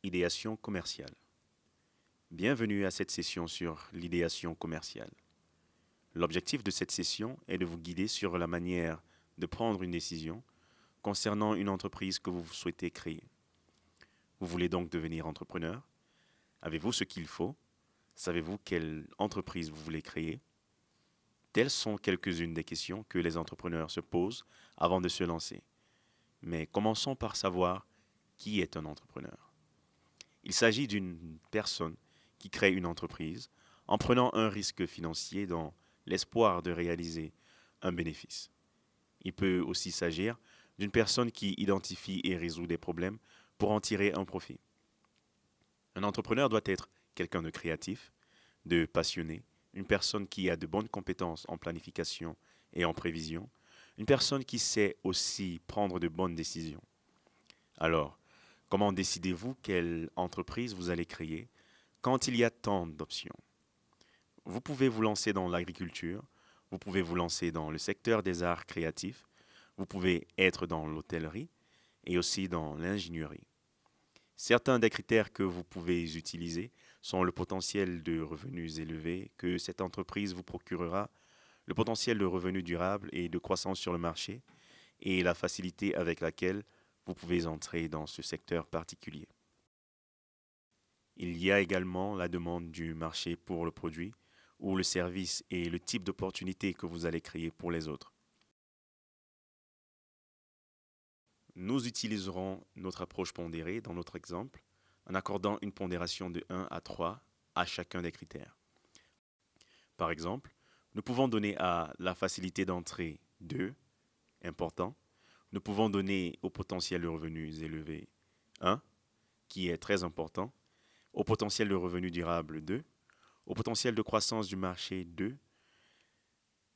idéation commerciale. Bienvenue à cette session sur l'idéation commerciale. L'objectif de cette session est de vous guider sur la manière de prendre une décision concernant une entreprise que vous souhaitez créer. Vous voulez donc devenir entrepreneur? Avez-vous ce qu'il faut? Savez-vous quelle entreprise vous voulez créer? Telles sont quelques-unes des questions que les entrepreneurs se posent avant de se lancer. Mais commençons par savoir qui est un entrepreneur. Il s'agit d'une personne qui crée une entreprise en prenant un risque financier dans l'espoir de réaliser un bénéfice. Il peut aussi s'agir d'une personne qui identifie et résout des problèmes pour en tirer un profit. Un entrepreneur doit être quelqu'un de créatif, de passionné, une personne qui a de bonnes compétences en planification et en prévision, une personne qui sait aussi prendre de bonnes décisions. Alors, comment décidez-vous quelle entreprise vous allez créer quand il y a tant d'options? Vous pouvez vous lancer dans l'agriculture, vous pouvez vous lancer dans le secteur des arts créatifs, vous pouvez être dans l'hôtellerie et aussi dans l'ingénierie. Certains des critères que vous pouvez utiliser sont le potentiel de revenus élevés que cette entreprise vous procurera, le potentiel de revenus durables et de croissance sur le marché, et la facilité avec laquelle vous pouvez entrer dans ce secteur particulier. Il y a également la demande du marché pour le produit ou le service et le type d'opportunité que vous allez créer pour les autres. Nous utiliserons notre approche pondérée dans notre exemple en accordant une pondération de 1 à 3 à chacun des critères. Par exemple, nous pouvons donner à la facilité d'entrée 2, important. Nous pouvons donner au potentiel de revenus élevé 1, qui est très important, au potentiel de revenus durable 2, au potentiel de croissance du marché 2,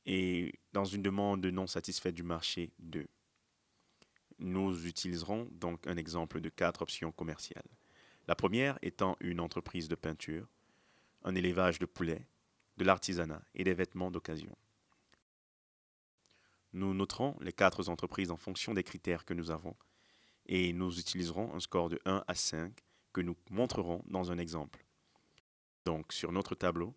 et dans une demande non satisfaite du marché 2. Nous utiliserons donc un exemple de 4 options commerciales. La première étant une entreprise de peinture, un élevage de poulets, de l'artisanat et des vêtements d'occasion. Nous noterons les 4 entreprises en fonction des critères que nous avons et nous utiliserons un score de 1 à 5 que nous montrerons dans un exemple. Donc sur notre tableau,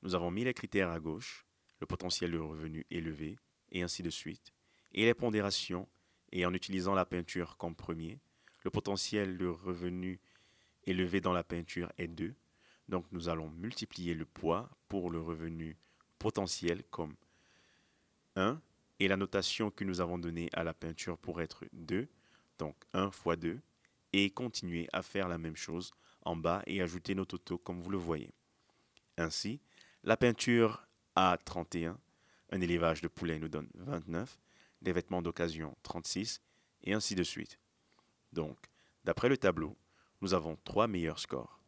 nous avons mis les critères à gauche, le potentiel de revenu élevé et ainsi de suite, et les pondérations et en utilisant la peinture comme premier, le potentiel de revenu élevé dans la peinture est 2. Donc nous allons multiplier le poids pour le revenu potentiel comme 1 et la notation que nous avons donnée à la peinture pour être 2, donc 1 fois 2, et continuer à faire la même chose en bas et ajouter nos totaux comme vous le voyez. Ainsi, la peinture a 31, un élevage de poulet nous donne 29, des vêtements d'occasion 36, et ainsi de suite. Donc, d'après le tableau, nous avons 3 meilleurs scores.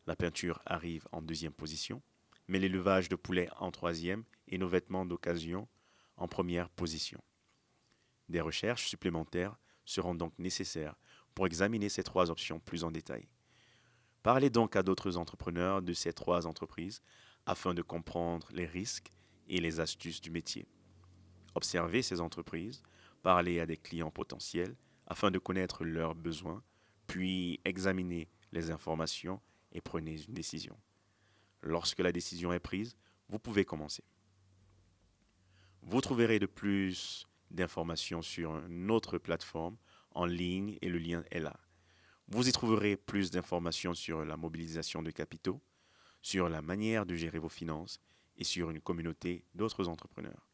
La peinture arrive en deuxième position, mais l'élevage de poulet en troisième et nos vêtements d'occasion en première position. Des recherches supplémentaires seront donc nécessaires pour examiner ces 3 options plus en détail. Parlez donc à d'autres entrepreneurs de ces 3 entreprises afin de comprendre les risques et les astuces du métier. Observez ces entreprises, parlez à des clients potentiels afin de connaître leurs besoins, puis examinez les informations et prenez une décision. Lorsque la décision est prise, vous pouvez commencer. Vous trouverez de plus d'informations sur notre plateforme en ligne et le lien est là. Vous y trouverez plus d'informations sur la mobilisation de capitaux, sur la manière de gérer vos finances et sur une communauté d'autres entrepreneurs.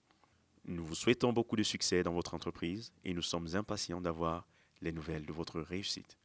Nous vous souhaitons beaucoup de succès dans votre entreprise et nous sommes impatients d'avoir les nouvelles de votre réussite.